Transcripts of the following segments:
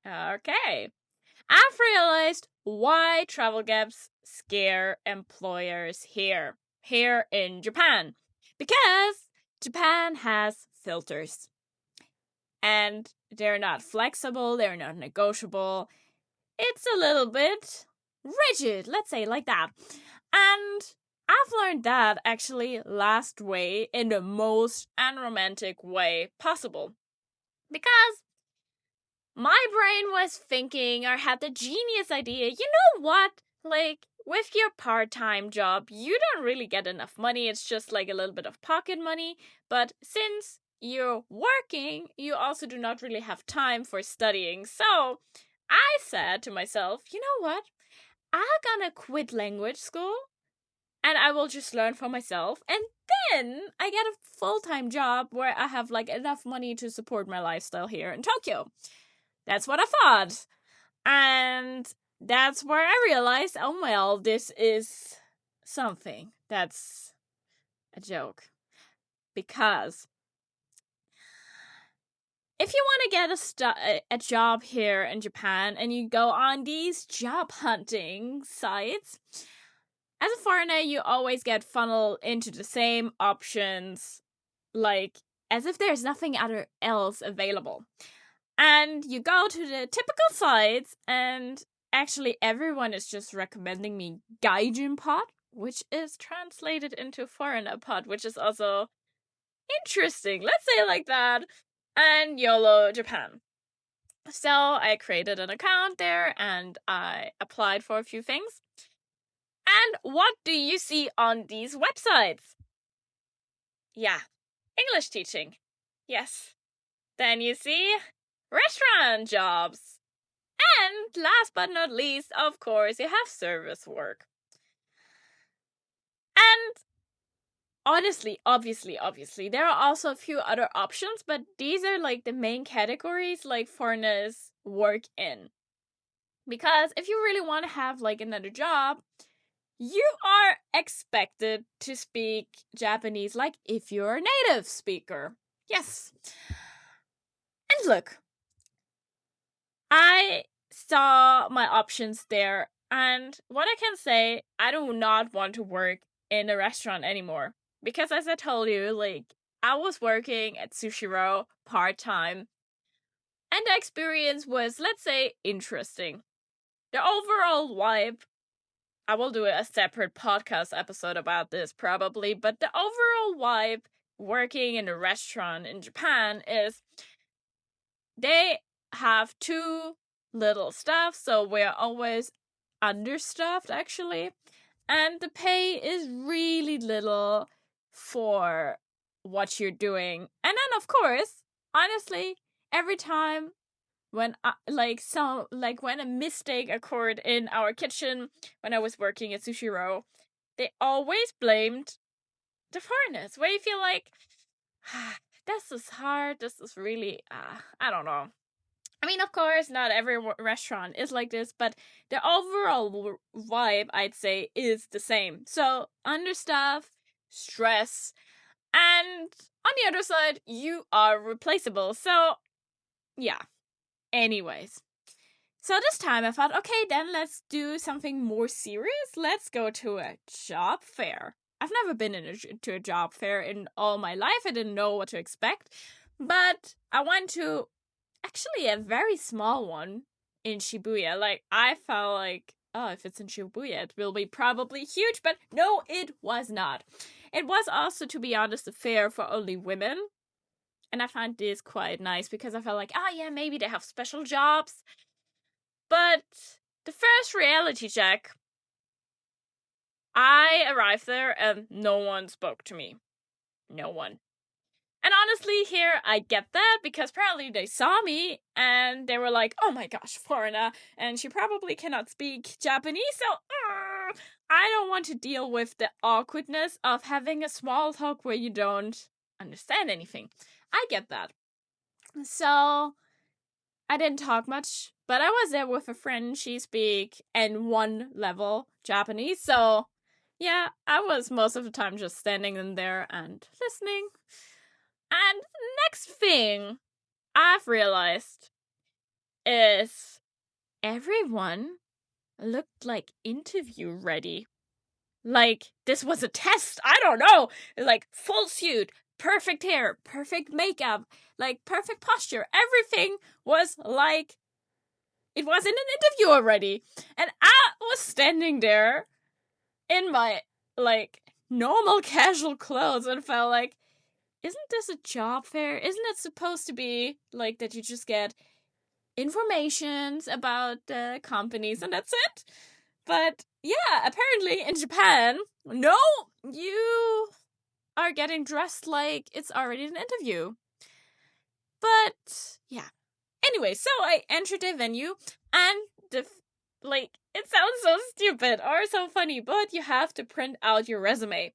Okay. I've realized why travel gaps scare employers here in Japan. Because Japan has filters. And they're not flexible, they're not negotiable. It's a little bit rigid, let's say like that. And I've learned that actually last way in the most unromantic way possible. Because my brain was thinking or had the genius idea, you know what? Like, with your part-time job, you don't really get enough money. It's just like a little bit of pocket money. But since you're working, you also do not really have time for studying. So I said to myself, you know what? I'm gonna quit language school and I will just learn for myself. And then I get a full-time job where I have like enough money to support my lifestyle here in Tokyo. That's what I thought. And that's where I realized, oh well, this is something that's a joke. Because if you want to get a job here in Japan and you go on these job hunting sites, as a foreigner, you always get funneled into the same options, like as if there's nothing else available. And you go to the typical sites, and actually everyone is just recommending me Gaijin pod, which is translated into foreigner pod, which is also interesting. Let's say it like that. And YOLO Japan. So I created an account there and I applied for a few things. And what do you see on these websites? Yeah, English teaching. Yes. Then you see restaurant jobs. And last but not least, of course, you have service work. And honestly, obviously, there are also a few other options, but these are like the main categories like foreigners work in. Because if you really want to have like another job, you are expected to speak Japanese like if you're a native speaker. Yes. And look, I saw my options there, and what I can say, I do not want to work in a restaurant anymore. Because as I told you, like, I was working at Sushiro part-time, and the experience was, let's say, interesting. The overall vibe, I will do a separate podcast episode about this probably, but the overall vibe working in a restaurant in Japan is they have too little staff, so we're always understaffed actually. And the pay is really little for what you're doing. And then of course, honestly, every time when when a mistake occurred in our kitchen when I was working at Sushiro, they always blamed the foreigners. Where you feel like, this is hard. This is really, I don't know. I mean, of course, not every restaurant is like this, but the overall vibe, I'd say, is the same. So, understaffed, stress, and on the other side, you are replaceable. So, yeah. Anyways. So this time I thought, okay, then let's do something more serious. Let's go to a job fair. I've never been to a job fair in all my life. I didn't know what to expect. But I went to actually a very small one in Shibuya. Like, I felt like, oh, if it's in Shibuya, it will be probably huge. But no, it was not. It was also, to be honest, a fair for only women. And I found this quite nice because I felt like, oh yeah, maybe they have special jobs. But the first reality check, I arrived there and no one spoke to me. No one. And honestly, here I get that because apparently they saw me and they were like, oh my gosh, foreigner, and she probably cannot speak Japanese, so I don't want to deal with the awkwardness of having a small talk where you don't understand anything. I get that. So I didn't talk much, but I was there with a friend. She speak N1 level Japanese, so yeah, I was most of the time just standing in there and listening. And next thing I've realized is everyone looked like interview ready. Like, this was a test. I don't know. Like, full suit, perfect hair, perfect makeup, like, perfect posture. Everything was like it was in an interview already. And I was standing there in my, like, normal casual clothes and felt like, isn't this a job fair? Isn't it supposed to be, like, that you just get informations about the companies and that's it? But yeah, apparently in Japan, no, you are getting dressed like it's already an interview. But yeah. Anyway, so I entered the venue and it sounds so stupid or so funny, but you have to print out your resume.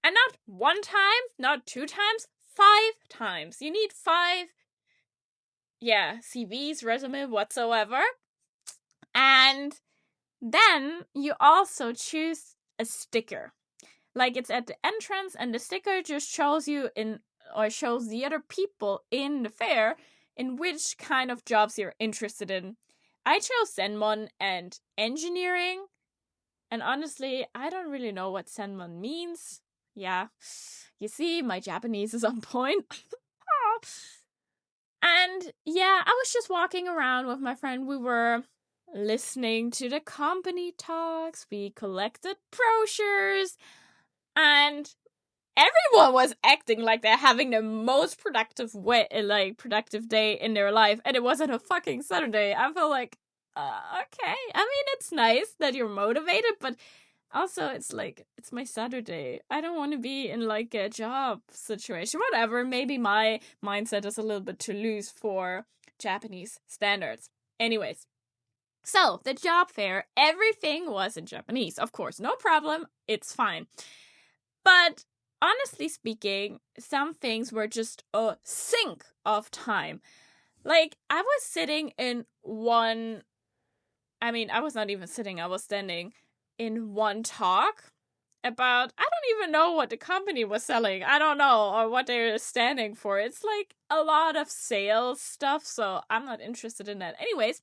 And not one time, not 2 times, 5 times. You need 5, CVs, resume, whatsoever. And then you also choose a sticker. Like, it's at the entrance, and the sticker just shows you shows the other people in the fair in which kind of jobs you're interested in. I chose Senmon and engineering. And honestly, I don't really know what Senmon means. Yeah. You see, my Japanese is on point. And yeah, I was just walking around with my friend. We were listening to the company talks. We collected brochures. And everyone was acting like they're having the most productive day in their life. And it wasn't a fucking Saturday. I felt like, okay. I mean, it's nice that you're motivated, but also it's like, it's my Saturday. I don't want to be in like a job situation. Whatever. Maybe my mindset is a little bit too loose for Japanese standards. Anyways. So, the job fair, everything was in Japanese. Of course, no problem. It's fine. But honestly speaking, some things were just a sink of time. Like, I was sitting in one... I was not even sitting, I was standing in one talk about... I don't even know what the company was selling. I don't know, or what they're standing for. It's like a lot of sales stuff, so I'm not interested in that. Anyways,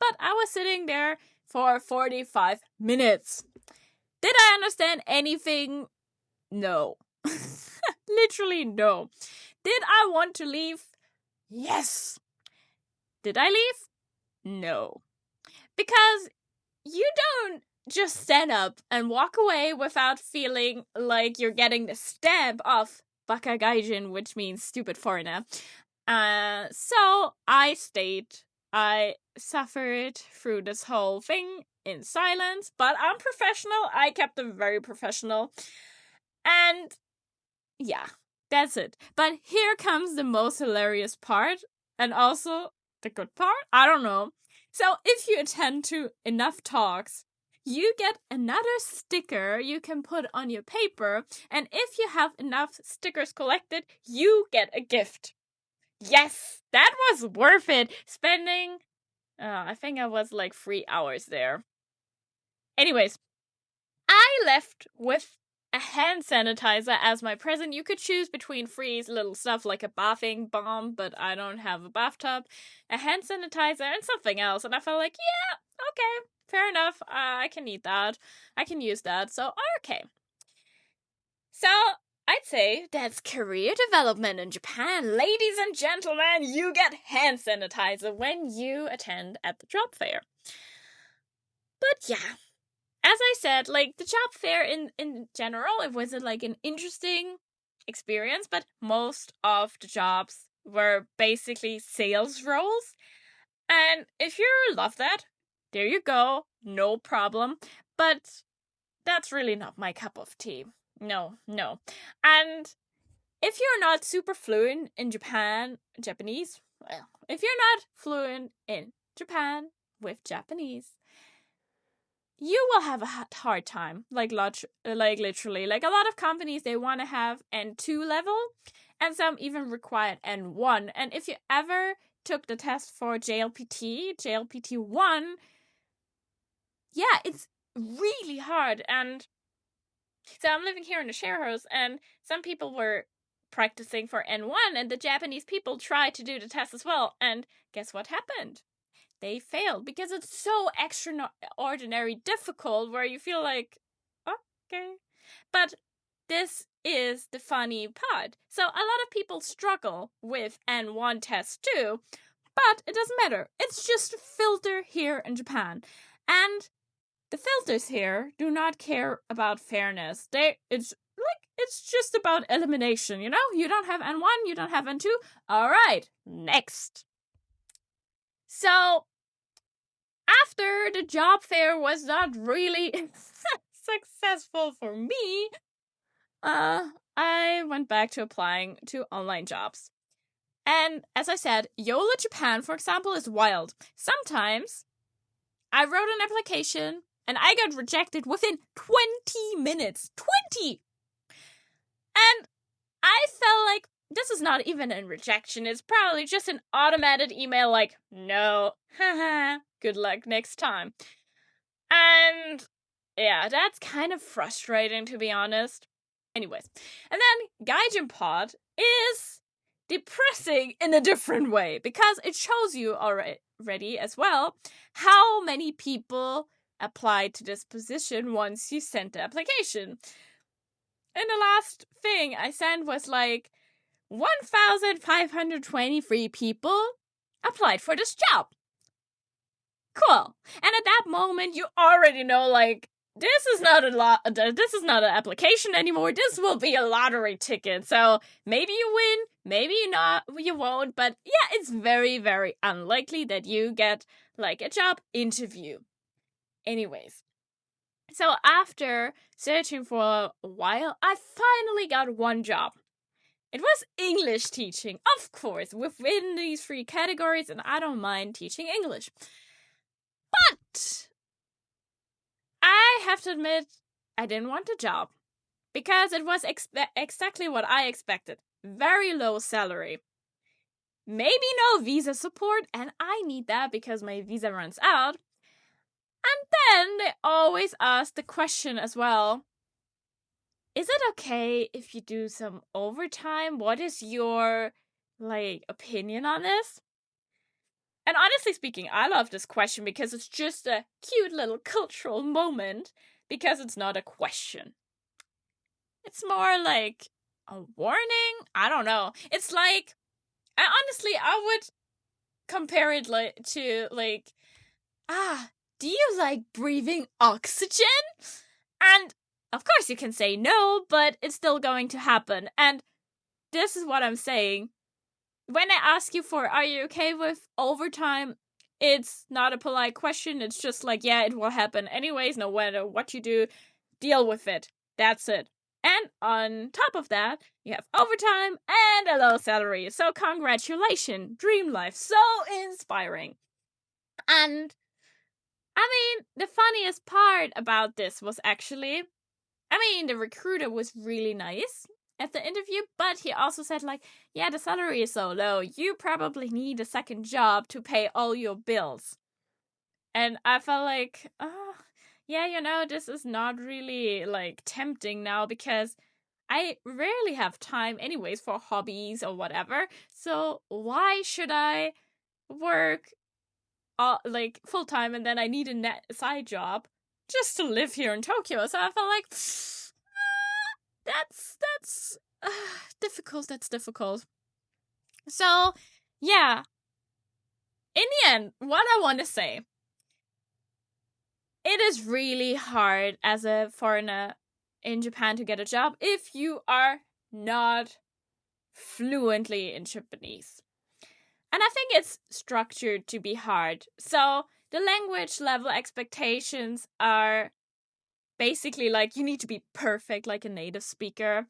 but I was sitting there for 45 minutes. Did I understand anything? No. Literally no. Did I want to leave? Yes. Did I leave? No. Because you don't just stand up and walk away without feeling like you're getting the stamp of Baka Gaijin, which means stupid foreigner. So I stayed. I suffered through this whole thing in silence, but I'm professional. I kept it very professional. And yeah, that's it. But here comes the most hilarious part, and also the good part. I don't know. So if you attend to enough talks, you get another sticker you can put on your paper, and if you have enough stickers collected, you get a gift. Yes, that was worth it. Spending, I think I was like 3 hours there. Anyways, I left with a hand sanitizer as my present. You could choose between free little stuff like a bathing bomb, but I don't have a bathtub, a hand sanitizer, and something else. And I felt like, yeah, okay, fair enough. I can eat that. I can use that. So, okay. So, I'd say that's career development in Japan. Ladies and gentlemen, you get hand sanitizer when you attend at the job fair. But yeah. As I said, like, the job fair in general, it was like an interesting experience, but most of the jobs were basically sales roles. And if you love that, there you go, no problem. But that's really not my cup of tea. No. And if you're not super fluent in Japanese, well, if you're not fluent in Japan with Japanese, you will have a hard time, literally. Like, a lot of companies, they want to have N2 level, and some even require N1. And if you ever took the test for JLPT 1, yeah, it's really hard. And so I'm living here in the share house, and some people were practicing for N1, and the Japanese people tried to do the test as well. And guess what happened? they failed because it's so extraordinary difficult where you feel like, okay. But this is the funny part. So a lot of people struggle with N1 tests too, but it doesn't matter. It's just a filter here in Japan. And the filters here do not care about fairness. It's just about elimination, you know? You don't have N1, you don't have N2. All right, next. So, after the job fair was not really successful for me, I went back to applying to online jobs. And as I said, YOLO Japan, for example, is wild. Sometimes I wrote an application and I got rejected within 20 minutes. 20! And I felt like this is not even a rejection. It's probably just an automated email like, no, haha, good luck next time. And yeah, that's kind of frustrating, to be honest. Anyways, and then Gaijin Pod is depressing in a different way because it shows you already as well how many people applied to this position once you sent the application. And the last thing I sent was like 1,523 people applied for this job. Cool. And at that moment, you already know, like, this is not an application anymore. This will be a lottery ticket. So maybe you win, maybe you won't. But yeah, it's very, very unlikely that you get like a job interview. Anyways. So after searching for a while, I finally got one job. It was English teaching, of course, within these 3 categories, and I don't mind teaching English. But I have to admit, I didn't want the job because it was exactly what I expected. Very low salary. Maybe no visa support, and I need that because my visa runs out. And then they always ask the question as well, is it okay if you do some overtime? What is your, opinion on this? And honestly speaking, I love this question because it's just a cute little cultural moment because it's not a question. It's more like a warning? I don't know. It's like, I would compare it to do you like breathing oxygen? And of course you can say no, but it's still going to happen. And this is what I'm saying. When I ask you are you okay with overtime? It's not a polite question. It's just like, yeah, it will happen anyways, no matter what you do, deal with it. That's it. And on top of that, you have overtime and a low salary. So congratulations, dream life. So inspiring. And the funniest part about this was actually, the recruiter was really nice at the interview, but he also said yeah, the salary is so low, you probably need a second job to pay all your bills. And I felt like, yeah, this is not really tempting now because I rarely have time anyways for hobbies or whatever. So why should I work full time and then I need a side job just to live here in Tokyo? So I felt like that's difficult. That's difficult. So yeah, in the end, what I want to say, it is really hard as a foreigner in Japan to get a job if you are not fluently in Japanese. And I think it's structured to be hard. So the language level expectations are basically you need to be perfect like a native speaker.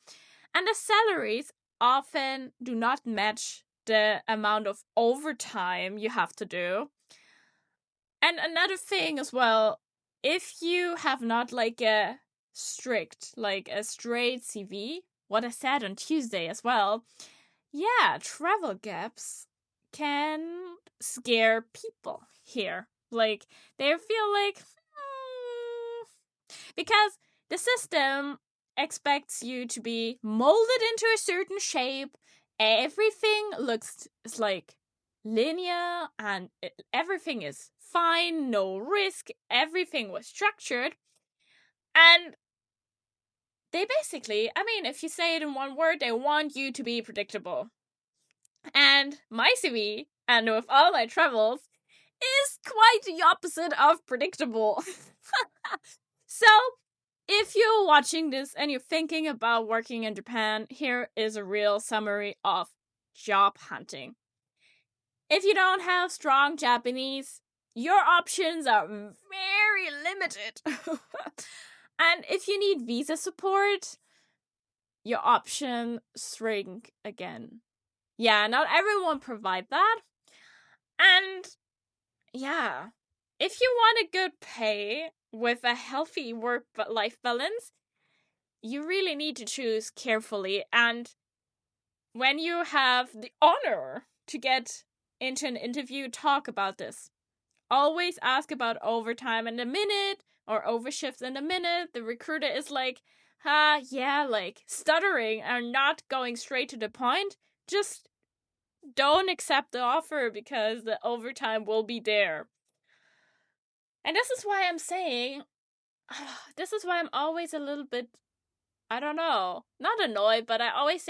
And the salaries often do not match the amount of overtime you have to do. And another thing as well, if you have not a strict, a straight CV, what I said on Tuesday as well, yeah, travel gaps can scare people here. They feel because the system expects you to be molded into a certain shape. Everything looks linear and everything is fine, no risk, everything was structured. And they basically, I mean, if you say it in one word, they want you to be predictable. And my CV, and with all my travels, is quite the opposite of predictable. So, if you're watching this and you're thinking about working in Japan, here is a real summary of job hunting. If you don't have strong Japanese, your options are very limited. And if you need visa support, your options shrink again. Yeah, not everyone provide that. And yeah, if you want a good pay with a healthy work-life balance, you really need to choose carefully. And when you have the honor to get into an interview, talk about this. Always ask about overtime in a minute or overshifts in a minute. The recruiter is like, like stuttering and not going straight to the point. Just don't accept the offer because the overtime will be there. And this is why I'm saying, this is why I'm always a little bit, I don't know, not annoyed, but I always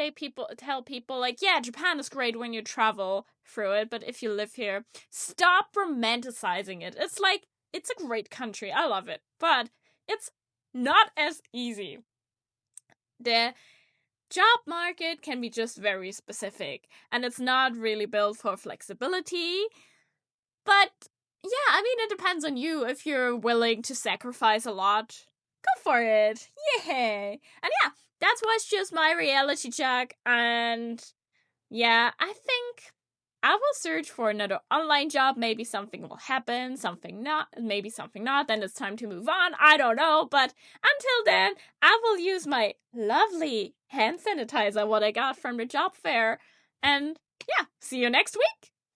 tell people like, yeah, Japan is great when you travel through it, but if you live here, stop romanticizing it. It's like, it's a great country. I love it, but it's not as easy. The job market can be just very specific, and it's not really built for flexibility. But yeah, I mean, it depends on you if you're willing to sacrifice a lot. Go for it. Yay. And yeah, that was just my reality check. And yeah, I think I will search for another online job. Maybe something will happen, something not, maybe something not. Then it's time to move on. I don't know. But until then, I will use my lovely hand sanitizer, what I got from the job fair. And yeah, see you next week.